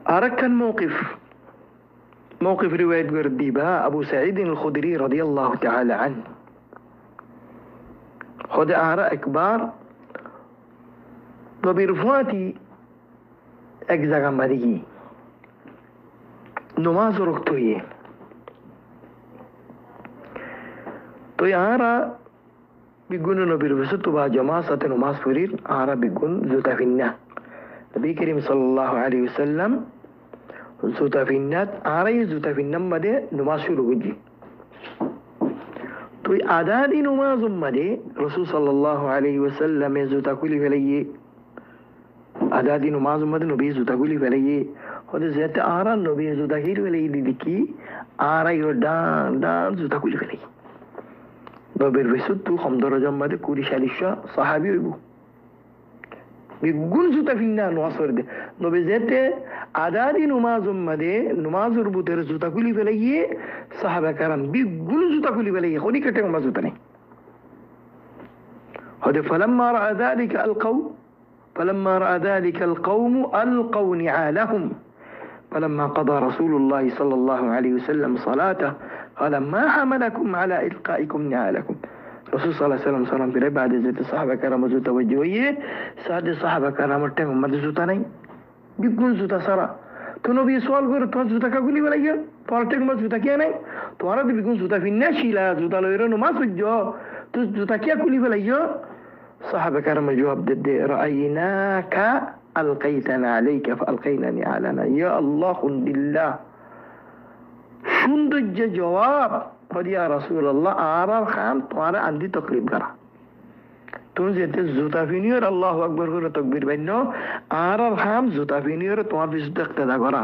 أركن موقف رواية قرديبها أبو سعيد الخدري رضي الله تعالى عنه. خد آراء أكبر وبرفواتي أجزاء مريجي نماز ركتوية تو آراء بيقولوا نبرفستو با جماعة نماز فرير آراء بيقول زوتا فينا نبي كريم صلى الله عليه وسلم زوتا فينات آراء زوتا فينا مده نماز شروع بيجي تو آدادي نماز مده رسول صلى الله عليه وسلم زوتا كل فليه آدادي نماز مده نبي زوتا كل فليه خود زيت آراء نبي زوتا كل فليه ديكي آراء دان زوتا كل فليه ببرفستو خم درجة مده كوري شاليشا صحابي يبو بيقول زوتا فينا نواصر ده نبي زيت آدادي نماز مده نماز ربوتر زوتا كل فليه صحابة كرام بيقول زوتا كل فليه خوني كتير ما زوتا نه هذا فلما رأى ذلك القوم ألقوا نعالهم فلما قضى رسول الله صلى الله عليه وسلم صلاته قال ما حملكم على إلقائكم نعالكم رسول صلى الله عليه وسلم صلى الله بعد زيت الصحابة كرام زوتا وجوهيه سعد الصحابة كرام ارتهم مد زوتا نہیں بيقول زوتا سرا تو نبي سوال کر تو زوتا کا گلی ولا تو ارتك مد زوتا کیا نہیں تو ارد بيقول زوتا في النشيلا زوتا لو يرنو ما سجو تو زوتا کیا گلی ولا صحابة كرام الجواب ضد رأيناك ألقيتنا عليك فألقينا علينا يا الله خند الله شندج جواب قد يا رسول الله آرار خام تمہارا عندي تقريب کرا تون زیت زوتا فينير الله أكبر هو تكبير بينه آرار خام زوتا فينير تمہار في زوتا اقتدا کرا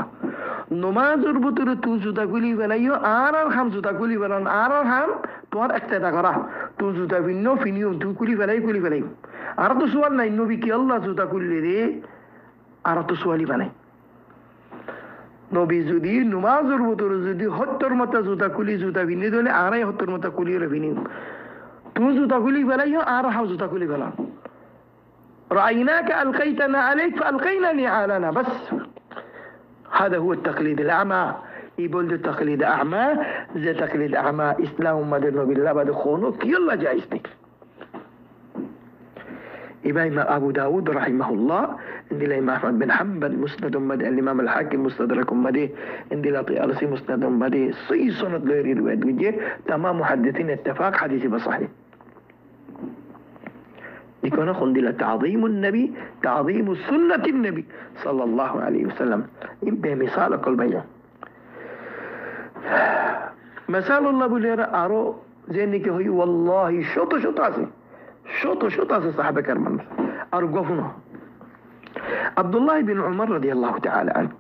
نماز ربطر تو زوتا كلي ولايو آرار خام زوتا كلي ولان آرار خام تمہار اقتدا کرا تو زوتا فينيو تو كلي ولايو آرار تو سوال نہیں نو بي الله زوتا كلي دي آرار تو سوالي بناي নবী যদি নমাজের ভিতরে যদি 70 মতো জুতা কুলি জুতা বিনি দিলে আড়াই 70 মতো কুলি রবিনি তুমি জুতা কুলি ফেলাইও আর হাও জুতা কুলি ফেলা رأيناك ألقيتنا عليك فألقينا نعالنا بس هذا هو التقليد الأعمى يقول التقليد أعمى زي تقليد أعمى إسلام مدن بالله بعد خونك يلا جايزني إمام أبو داود رحمه الله عند الإمام أحمد بن حنبل مسند مدي الإمام الحاكم مستدرك مدي عند الأطيالسي مسند مدي صي سنة ليري رواية وجه تمام محدثين اتفاق حديثي بصحيح يكون خندل تعظيم النبي تعظيم سنة النبي صلى الله عليه وسلم إبه مثال كل بيان مثال الله بلير أرو زينك هي والله شط عسي شوط صحابة كرمان أرقفنا عبد الله بن عمر رضي الله تعالى عنه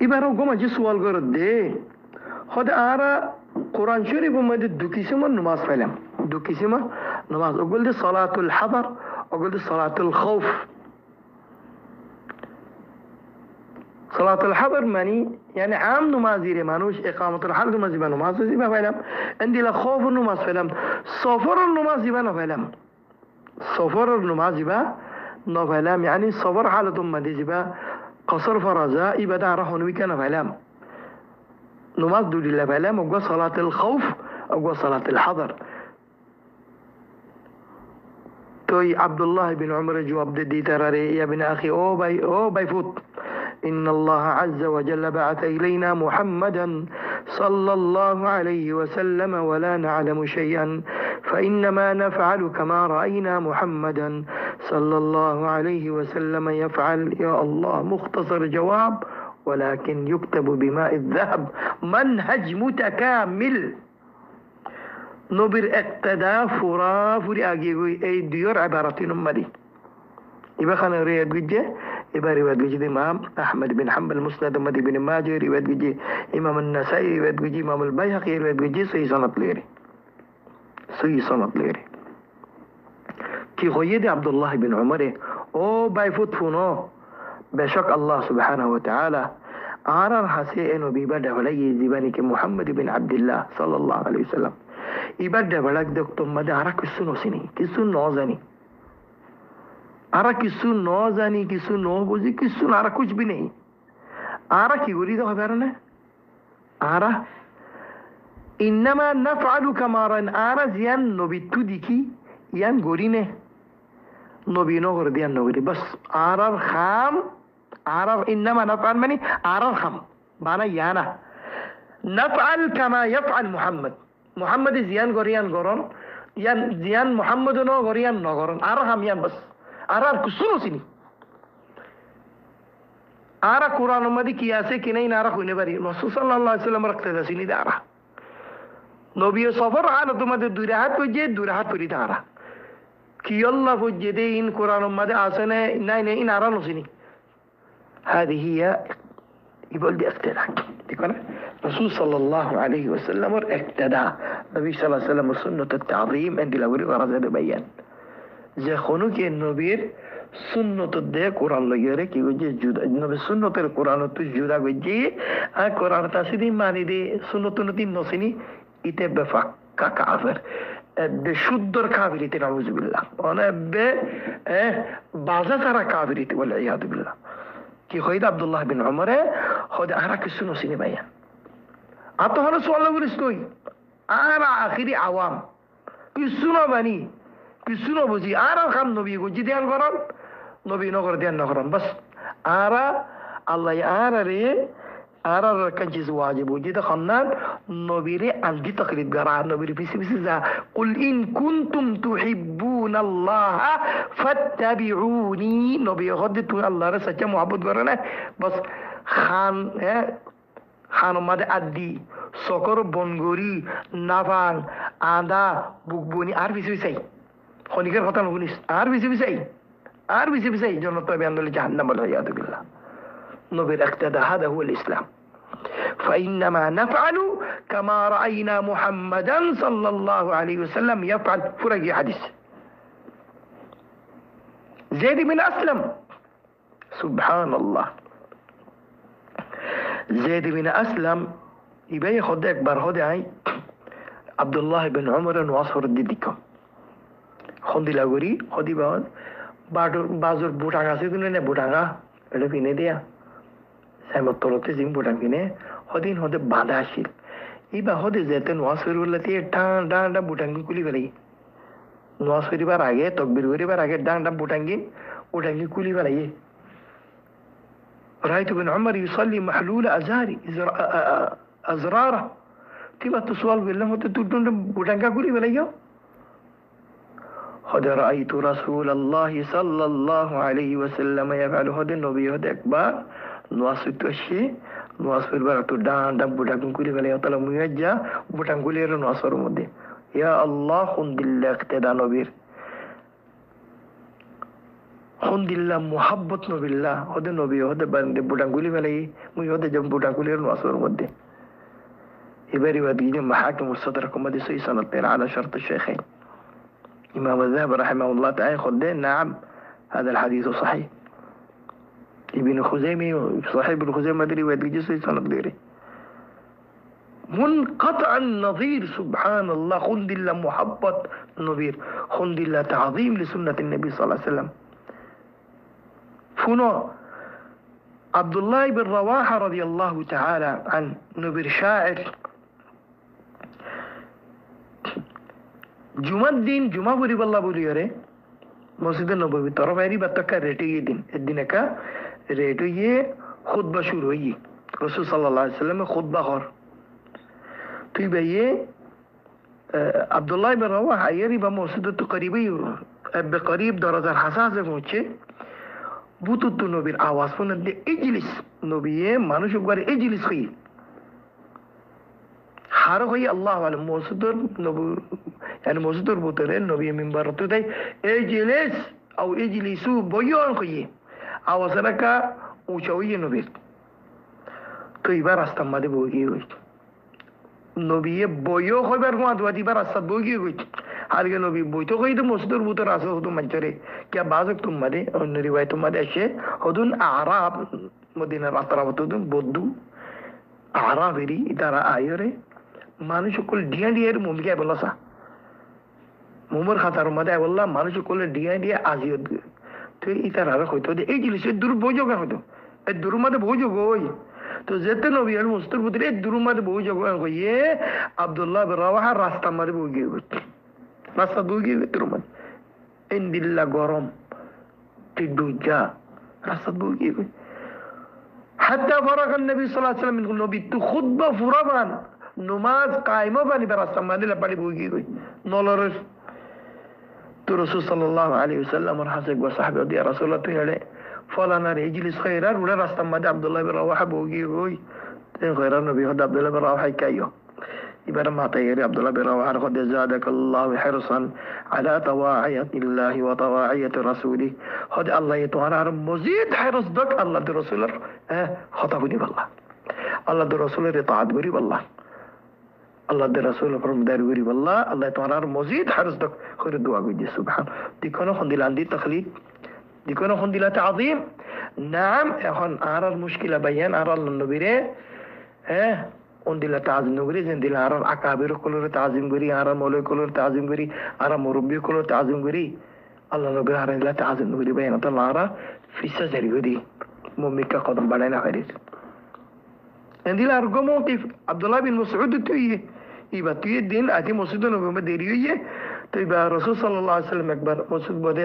إبارو قوما جسوال قرد دي خد آرا قرآن شريف ومدد دوكيسما نماز فلم دوكيسما نماز أقول دي صلاة الحضر أقول دي صلاة الخوف صلاة الحضر ماني يعني عام نمازي مانوش إقامة الحرب نمازي نماز زيبا فلم عندي لخوف النماز فلم صفر النماز زيبا فلم صفر النماز زيبا فلم يعني صفر حالة مدي زيبا قصر فرزا إبدا رحون ويكنا فلم نماز دولي لا فلم أقوى صلاة الخوف أقوى صلاة الحضر توي عبد الله بن عمر جواب دي تراري يا ابن أخي أو باي فوت إن الله عز وجل بعث إلينا محمدا صلى الله عليه وسلم ولا نعلم شيئا فإنما نفعل كما رأينا محمدا صلى الله عليه وسلم يفعل يا الله مختصر جواب ولكن يكتب بماء الذهب منهج متكامل نبر اقتدى فرافر أجيبي أي ديور عبارتين أمدي يبقى خلينا رياض وجه يبقى رواية وجه إمام أحمد بن حنبل مسند مدي بن ماجه رواية وجه إمام النسائي رواية وجه إمام البيهقي رواية وجه صحيح سنة ليري كي خيد عبد الله بن عمر أو بايفوت فونو بشك الله سبحانه وتعالى آرار حسين وبيبدا ولي زباني كمحمد بن عبد الله صلى الله عليه وسلم يبدا ولك دكتور مدارك السنو سني كسنو زني আরা কিছু ন জানি, কিছু ন বুঝি, কিছু না, আরা কুছ বি নেই। আরা কি করি তো হবে না, আরা ইন্নামা নাফআলু কামা রান, আরা জিয়ান নবী তু দেখি ইয়ান গরি নে, নবী ন করে দিয়ান নগরী বাস। আরার খাম, আরার ইন্নামা নাফআল মানে আরার খাম বানা ইয়ানা, নাফআল কামা ইয়াফআল মুহাম্মদ, মুহাম্মদ জিয়ান গরিয়ান গরন, ইয়ান জিয়ান মুহাম্মদ ন গরিয়ান ন গরন, আর খাম ইয়ান বাস। আর আর কিছু নসিনি। আরা কোরআন মধ্যে কি আছে কি নাই না আরা কইনে পারি, রাসূল সাল্লাল্লাহু আলাইহি ওয়াসাল্লাম রাখতে যাসিনি আরা। নবী সফর হালত মধ্যে দুই রাহাত কইছে, দুই রাহাত করি তারা কি আল্লাহ কইছে দে ইন কোরআন মধ্যে আছে না নাই নাই ইন আরা নসিনি। هذه هي يقول دي اقتداء، দেখো না রাসূল সাল্লাল্লাহু আলাইহি ওয়াসাল্লামের ইক্তেদা, নবী সাল্লাল্লাহু আলাইহি ওয়াসাল্লামের সুন্নাত التعظيم عند الاول ورزاد بيان যে কোনো কে নবীর সুন্নত দে কোরআন লইরে কি কইছে জুদা, নবী সুন্নতের কোরআন তো জুদা কইছে, আর কোরআন তাসিদি মানি দে সুন্নত নতি নসিনি ইতে বেফাক্কা কাফের, বেশুদ্ধর কাফিরিতে নাউজুবিল্লাহ, অনেবে বাজা সারা কাফিরিতে ওয়াল ইয়াদু বিল্লাহ। কি কইদ আব্দুল্লাহ বিন উমরে হদ আরা কিছু নসিনি ভাইয়া আত হলো সোয়াল্লাহ বলিস আরা আখিরি আওয়াম কিছু না বানি, কিছু না বুঝি, আর খাম নবী গুজি ধ্যান করেন, নবী নগর ধ্যান না করেন বাস। আরা আল্লাহ আর রে আর কাঞ্চিস ওয়াজিব বুঝি তো খান্নান নবীরে আলগি তাকলিদ করা, নবীর পিছে পিছে যা কুল ইন কুনতুম তুহিব্বুনাল্লাহ ফাত্তাবিউনি, নবী হদে তুই আল্লাহর সচ্চা মুহাব্বত করে না বাস। খান খান মাদে আদি সকর বনগরি নাভাং আদা বুকবনি আর পিছে পিছাই খনিকের কথা নগুনিস, আর বেশি বিছাই, আর বেশি বিছাই জন্য তবে আন্দোলন জাহান্নাম বলা ইয়াদু বিল্লাহ। নবীর ইক্তেদা হাদা হুয়াল ইসলাম। فإنما نفعل كما رأينا محمدا صلى الله عليه وسلم يفعل। فرقي حديث زيد بن أسلم سبحان الله، زيد بن أسلم يبقى ياخد أكبر هدى عبد الله بن عمر واصفر الديكم খন্দিলা করি সদি বাহত বাজুর বুটাঙা আছে কিন্তু নে বুটাঙা এটা কিনে দিয়া সাইমত তলতে জিম বুটাং কিনে সদিন সদে বাঁধা আসিল এই বা সদে যেতে নোয়াজ করিবলাতে ডাঁ ডাঁ ডাঁ বুটাঙ্গি কুলি পেলাই, নোয়াজ করিবার আগে তকবির করিবার আগে ডাঁ ডাঁ বুটাঙ্গি কুলি পেলাই। রাইতু বিন উমর ইউসাল্লি মাহলুলা আজহারি আজরারা, তিবা তো সোয়াল করলাম হতে তুই বুটাঙ্গা কুলি পেলাই। قد رأيت رسول الله صلى الله عليه وسلم يفعل هذا النبي هذا أكبر نواصل الشيء نواصل براتو دان دب بوتان كولي فلا يطلع ميجا بوتان كولي رنواصل مودي يا الله خند الله اقتدى نبير خند الله محبت نبي الله هذا النبي هذا بند بوتان كولي فلا مي هذا جم بوتان كولي رنواصل مودي يبري وديني محاكم الصدركم هذه سوي سنة على شرط الشيخين. إمام الذهبي رحمه الله تعالى خدين نعم هذا الحديث صحيح. ابن خزيمة صحيح ابن خزيمة مدري ويدري جسد سنة ديري منقطع النظير سبحان الله. خند الله محبت نظير، خند الله تعظيم لسنة النبي صلى الله عليه وسلم. فنو عبد الله بن رواحة رضي الله تعالى عن نبير شاعر জুমার দিন জুমা পরিবাল্লা বলিও মসজিদে নববী তরফ এরি বাত্তাকা রেটে গিয়ে দিন একদিন একা রেট হইয়ে খুতবা শুরু হইয়ে রাসূল সাল্লাল্লাহু আলাইহি ওয়াসাল্লাম খুতবা কর তুই ভাইয়ে আব্দুল্লাহ ইবনে রাওয়াহা এরি বা মসজিদে তো করিবই বেকরিব দরজার হাসাসে পৌঁছে বুতুত নবীর আওয়াজ শুনে দে ইজলিস নবীয়ে মানুষ একবার ইজলিস হই হার হই আল্লাহ আলাইহি মসজিদর নবী يعني موجود البطرة النبي من برضو ده اجلس او اجلسوا بيان خيه او سركا وشويه نبي تو يبار استمد بوغي وي نبي بيو خبر ما دو دي بار است بوغي وي هرگه نبي بوي تو خيد موجود البطرة اسو تو منچره क्या बाजक तुम मदे और रिवायत मदे ऐसे हदुन आराब मदीना रातरावत तुम बोदू आराबेरी इतारा आयरे মানুষ সকল ডিয়া ডিয়ার মুমিকে বলসা মুমর খাতার মধ্যে বললাম মানুষ করলে ডিয়া ডিয়া আজিয়ত তো ইতার আর হয়তো এই জিনিসের দূর বই যোগা হয়তো এই দূর মাঝে বই যোগ ওই তো যেতে নবী আর মুস্তুর ভিতরে এই দূর মাঝে বই যোগ হইয়ে আব্দুল্লাহ বিন রাওয়াহা রাস্তা মাঝে বই গিয়ে রাস্তা বই গিয়ে দূর মাঝে ইন্দিল্লা গরম টিডুজা রাস্তা বই গিয়ে حتى فرغ النبي صلى الله عليه وسلم من نبي تو خطبه فرمان نماز قائمه بني براسه ما دي لبالي بوغي نولرس تو رسول صلى الله عليه وسلم ورحسك وصحبه دي رسول الله تيله فلان يجلس خيرا ولا راست ما عبد الله بن رواحه بوغي تين خيرا النبي عبد الله بن رواحه كايو يبقى ما تيري عبد الله بن رواحه قد زادك الله حرصا على طواعية الله وطواعية رسوله هذا الله يتوارى مزيد حرص دك الله دي رسوله خطبني بالله الله دي رسوله اطاعت غري بالله الله دي رسوله فرم دار غري بالله الله يتوارى مزيد حرص دك خير الدعاء جي سبحان دي كانوا خندل عندي تخليد دي كانوا خندل تعظيم نعم اخن ارى المشكلة بيان ارى النبي উন্দিলা তাজিম করি যেদিলা আর আকাবির কলর তাজিম করি আর মৌলই কলর তাজিম করি আর মুরব্বী কলর তাজিম করি আল্লাহ নবী আর দিলা তাজিম করি বাইন তো লারা ফিসা জারি করি মুমিকা কদম বাড়াই না করি এন্দিলা আর গমো কি আব্দুল্লাহ বিন মাসউদ তুই ইবা তুই দিন আতি মসজিদ নবী মে দেরি হইয়ে তো ইবা রাসূল সাল্লাল্লাহু আলাইহি ওয়াসাল্লাম একবার মসজিদ বদে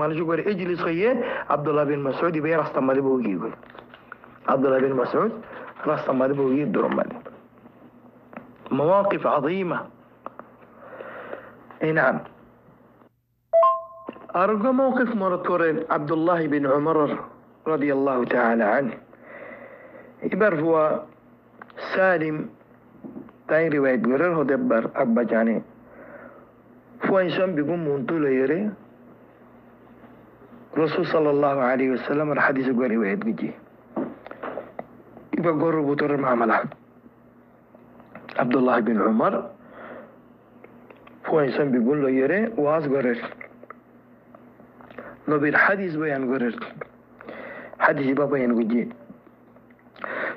মানুষ করে ইজলিস হইয়ে আব্দুল্লাহ বিন মাসউদ ইবা রাস্তা মাঝে বগি গই আব্দুল্লাহ বিন মাসউদ রাস্তা মাঝে বগি দরম মাঝে مواقف عظيمة اي نعم أرجو موقف مرتورين عبد الله بن عمر رضي الله تعالى عنه إبر هو سالم تاين رواية قرر هو دبر أبا جاني فهو إنسان بيقوم منطول يري رسول صلى الله عليه وسلم الحديث قرر رواية قجي إبر قرر بطور معاملة عبد الله بن عمر هو إنسان بيقول له يري واز قرر نبي الحديث بيان قرر حديث بابا ينقجي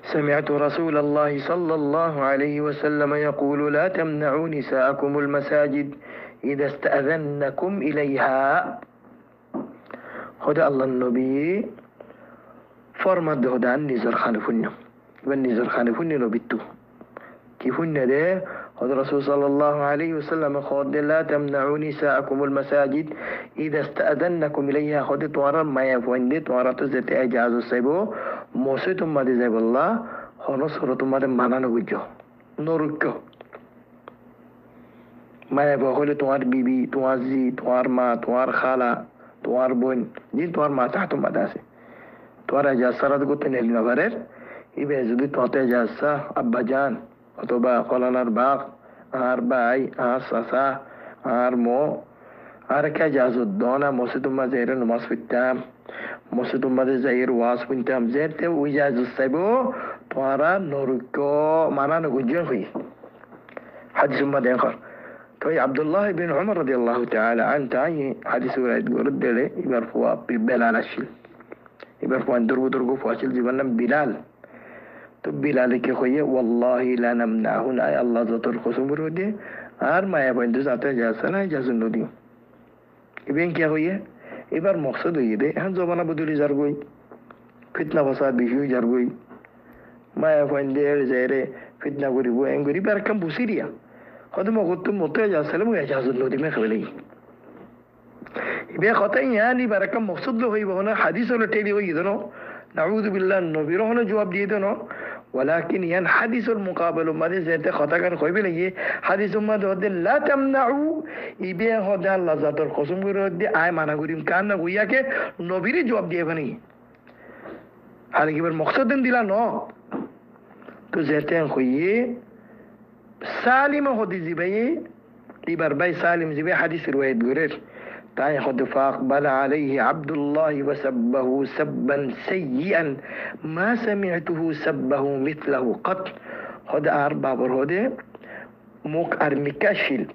سمعت رسول الله صلى الله عليه وسلم يقول لا تمنعوا نساءكم المساجد إذا استأذنكم إليها هدى الله النبي فرمد هدى النزر خانفن والنزر خانفن نبتو كيفن ده هذا الرسول صلى الله عليه وسلم قال لا تمنعوا نساءكم المساجد إذا استأذنكم إليها خد توارا ما يفوين دي توارا تزت إجازة سيبو موسيتم ما دي زيب الله خلاص صورتم ما دي مانا نوجو نوركو ما يفوين خلي توار بيبي توار زي توار ما توار خالة توار بون جين توار ما تحتم ما داسي توار إجازة سرد قلت نهلنا فرر إبا يزدي توار إجازة أبا جان অথবা কলানার বাপ আর ভাই আর চাচা আর মো আর কে জাজুদ দনা মসজিদুম মাঝে এর নামাজ পড়তাম মসজিদুম মাঝে যাইর ওয়াজ শুনতাম যেতে ওই জাজুদ চাইবো তোরা নরক মানা নগুজন হই হাদিস মা দেখর তো আব্দুল্লাহ ইবনে উমর রাদিয়াল্লাহু তাআলা আন তাই হাদিস রাইত গরদ দেলে এবার ফুয়া বিলাল আসিল এবার ফুয়া দুর্গো ফাসিল জীবন নাম বিলাল তো বিলালকে কইয়ে ওয়াল্লাহি লা নামনাহু আয় আল্লাহ যতর কসম করে আর মায়া বন্ধু যাতে যাচ্ছে না যাচ্ছে নদী ইবেন কি হইয়ে এবার মকসদ হইয়ে দে এখন জমানা বদলি যার গই ফিতনা ফসাদ বেশি হয়ে যার গই মায়া বন্ধে যায় রে ফিতনা করিব এং করি আর কাম বুসিরিয়া হয়তো মগত মতে যাচ্ছে মু যাচ্ছে নদী মে খাবে ইবে কথাই ইয়ানি বারাকাম মকসদ হইব না হাদিস হলো টেলি হইয়ে দনো নাউযু বিল্লাহ নবীর হলো জবাব দিয়ে দনো ولكن ين حديث المقابل ماذا زيت خطا كان خوي بلي حديث ما ده لا تمنعوا يبي هذا الله ذات القسم يرد اي মানা করিম কান না কইয়া কে নবীর জবাব দিয়ে বানি আর কিবার মকসদ দিলা ন তো যেতে কইয়ে সালিম হদি জিবাই এবার ভাই সালিম জিবাই হাদিস riwayat করে তাই خد فاقبل عليه عبد الله وسبه سبا سيئا ما سمعته سبه مثله قط خد أربع برهده موك أرمكاشل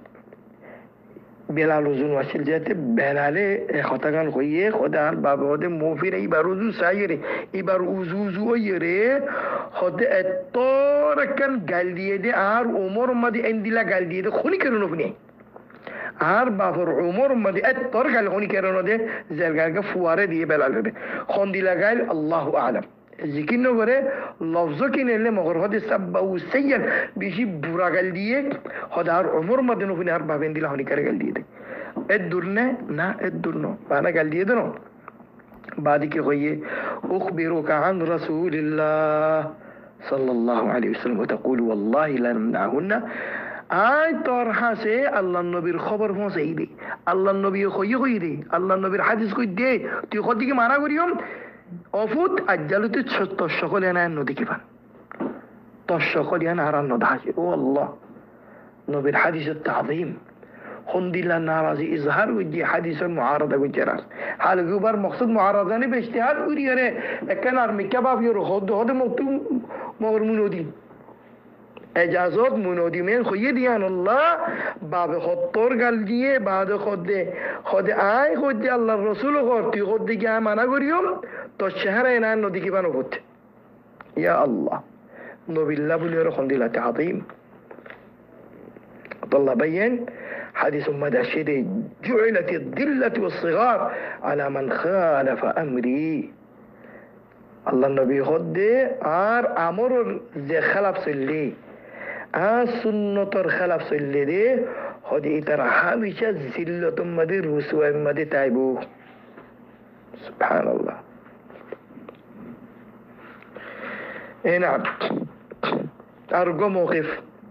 بلال وزن واسل جاته بلاله خطاكان خويه خد أربع برهده موفير إباروزو سايره إباروزو يره خد الطور كان قال ديه ده عمر ما دي اندلا قال ديه ده خوني كرونو فني আর বাপর উমর মধ্যে তোর গাল উনি কেন দে জায়গাকে ফুয়ারে দিয়ে বেলালে খন্দি লাগাইল আল্লাহু আলাম জিকির করে লফজ কিনেলে মগর হদে সাব্বাউ সাইয়ান বেশি বুড়া গাল দিয়ে হদার উমর মধ্যে নফিনে আর ভাবেন দিলা হনি করে গাল দিয়ে দে এর দূর না এর দূর বানা গাল দিয়ে দেন বাদি কে কইয়ে উখবিরুকা আন রাসূলিল্লাহ সাল্লাল্লাহু আলাইহি ওয়াসাল্লাম ওয়া তাকুলু ওয়াল্লাহি লা নামনাহুন্না আয় তোর হাসে আল্লাহ নবীর খবর পৌঁছাই দে আল্লাহ নবী কই দে আল্লাহ নবীর হাদিস কই দে তুই কদিকে মানা করিম অফুত আজ্জালুতে তোর সকলে না নদীকে পান তোর সকলে না আর নদী হাসে ও আল্লাহ নবীর হাদিসের তাযীম হন্দিল্লা নারাজি ইজহার গুজি হাদিসের মুআরাদা গুজরাস হাল গুবার মকসদ মুআরাদা নে ইজতিহাদ করি রে একখান আর মিকা বাবির হদ হদ মকতুম মগর মুনদি এজাজত মুনদি মেন খইয়ে দিয়ান আল্লাহ বাবে হত্তর গাল দিয়ে বাদ খদে আয় খদে আল্লাহর রাসূল করতি খদে কি মানা করিও তো শহরে না নদী কি বানো করতে ইয়া আল্লাহ নবিল্লাহ বলির হন্দিলা তাযীম الله بين حديث مدى شديد جعلت الذلة والصغار على من خالف أمري الله النبي خد آر أمر زي خلاف سلي سنة خلاف سلي دي خد إتر حامشة زلة مدى رسوة مدى تايبو سبحان الله نعم أرجو موقف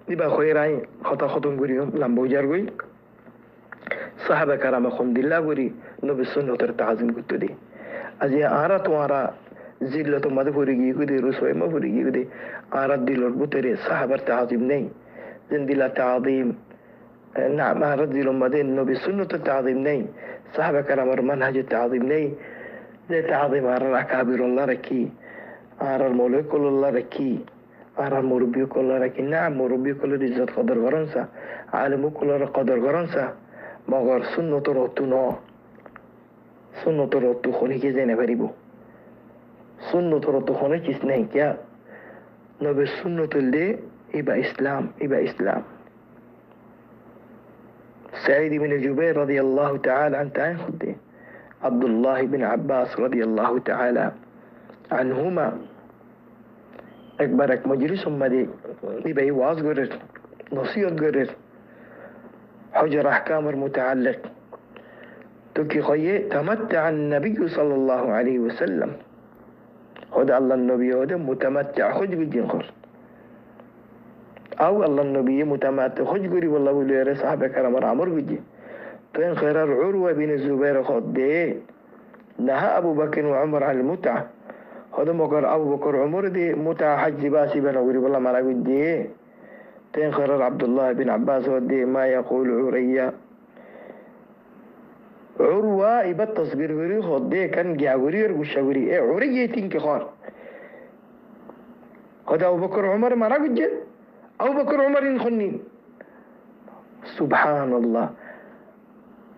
নিবা খয়রাই কথা খতম করিও লাম্বুজার গই সাহাবা কারাম আলহামদুলিল্লাহ করি নবী সুন্নতের তাজিম করতে দি আজি আরা তোমারা জিল্লত মাদে পড়ে গিয়ে কইতে রসুই মা পড়ে গিয়ে কইতে আরা দিলর ভিতরে সাহাবার তাজিম নেই জিন দিলা তাজিম না আরা দিলর মাদে নবী সুন্নতের তাজিম নেই সাহাবা কারামের মানহাজের তাজিম নেই যে তাজিম আর আকাবিরুল্লাহ রাখি আর মৌলিকুল্লাহ রাখি আর মুরব্বী কল্লা রাখি না মুরব্বী কলের ইজ্জত কদর করেন সা আলেমু কলের কদর করেন সা মগর সুন্নতর অতু ন সুন্নতর অতু খনিকে জেনে পারিব সুন্নতর অতু খনে কিস নাই কিয়া নবে সুন্নতুল দে ইবা ইসলাম سعيد بن جبير رضي الله تعالى عنه خده عبد الله بن عباس رضي الله تعالى عنهما একবার এক মজলিস সম্মাদে ইবাই ওয়াজ করের নসিহত করের হজর আহকামের মুতাআল্লিক তো কি কইয়ে তামাত্তা নবী সাল্লাল্লাহু আলাইহি ওয়াসাল্লাম হদ আল্লাহর নবী হদ মুতামাত্তা হজ বিদিন কর আও আল্লাহর নবী মুতামাত্তা হজ করি বলা বলে রে সাহাবা کرام আমর বুঝি তো en khairar urwa bin zubair khudde naha abu bakr wa umar al mut'a هذا مقر أبو بكر عمر دي متحج باسي بن أوري والله ما لقيت دي تنخرر عبد الله بن عباس ودي ما يقول عريا عروة يبت تصبير وري خدي كان جاوري وشاوري إيه عريا تينك خار هذا أبو بكر عمر ما لقيت أبو بكر عمر ينخنين سبحان الله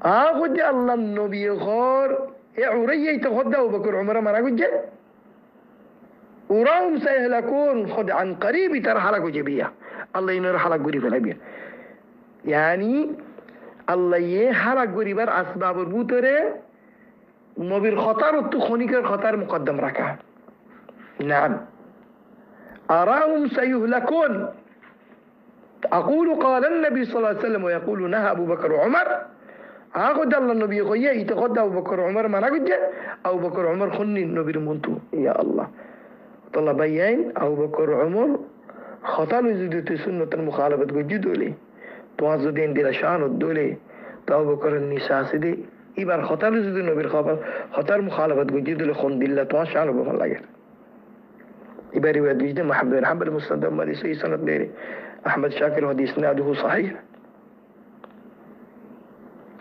آخذ الله النبي خار إيه عريا يتخذ أبو بكر عمر ما لقيت وراهم سيهلكون خد عن قريب ترى حلقوا جبية الله ينور حلق قريب الأبيع يعني الله يحلق قريب أسباب البوترة نبي الخطر والتخونيك الخطر مقدم ركعة نعم أراهم سيهلكون أقول قال النبي صلى الله عليه وسلم ويقول نهى أبو بكر وعمر أخذ الله النبي خويه يتخذ أبو بكر وعمر ما نقول أبو بكر وعمر خني النبي المنتو يا الله طلع بيان أبو بكر وعمر خطأوا زدوا سنة المخالفة جدولي توازدين دي لشان الدولي تو أبو بكر النساء سدي إبار خطأوا زدوا نبي خطر مخالفة جدولي خند الله تواشان بفعل الله إبار رواية جدا محمد بن حنبل المسند مالي سي سند ديري أحمد شاكر ودي إسناده صحيح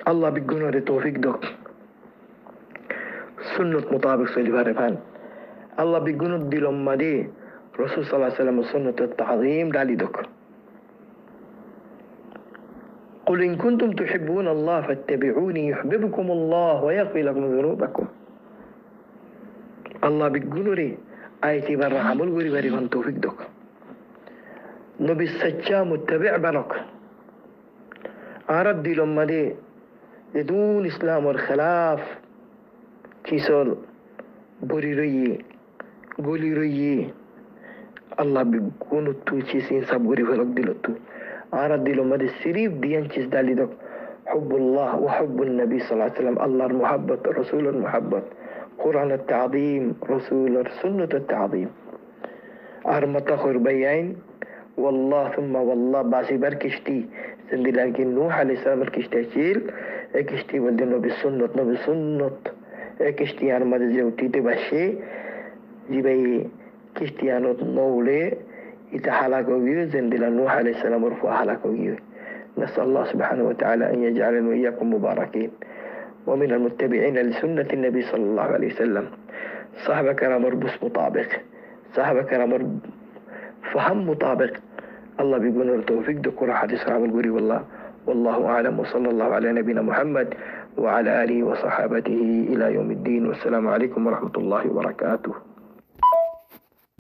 الله بيقولنا التوفيق دوك سنة مطابق سلفان الله بيقولنا دلهم مدي رسول صلى الله عليه وسلم سنة التعظيم دالي دوك قل إن كنتم تحبون الله فاتبعوني يحببكم الله ويغفر لكم ذنوبكم الله بيقولنا ري آيتي برا عمل غري بري فان توفيق دوك نبي السجا متبع بنك عرد دي لما دي بدون إسلام والخلاف كيسول بوري ريي قولي ريي الله بيكونوا توشيسين سابوري فلق دلتو عرد دي لما دي سريف ديانشيس دالي دك حب الله وحب النبي صلى الله عليه وسلم الله المحبة رسول المحبة قرآن التعظيم رسول سنة التعظيم أرمتا خير بيين والله ثم والله باسي بركشتي سندي لكن نوح عليه السلام بركشتي شيل اكشتي ولدنو بالسنة نبي سنة اكشتي أرمتا زيوتي تباشي جيبي كشتيانو نولي يتحلقوا بيه زندلا نوح عليه السلام ورفوا حلقوا بيه. نسأل الله سبحانه وتعالى أن يجعلنا وإياكم مباركين ومن المتبعين لسنة النبي صلى الله عليه وسلم. صحابة كرام بس مطابق، صحابة كرام فهم مطابق. الله بيقول التوفيق دكور حديث صحابة القري والله أعلم وصلى الله على نبينا محمد وعلى آله وصحابته إلى يوم الدين والسلام عليكم ورحمة الله وبركاته.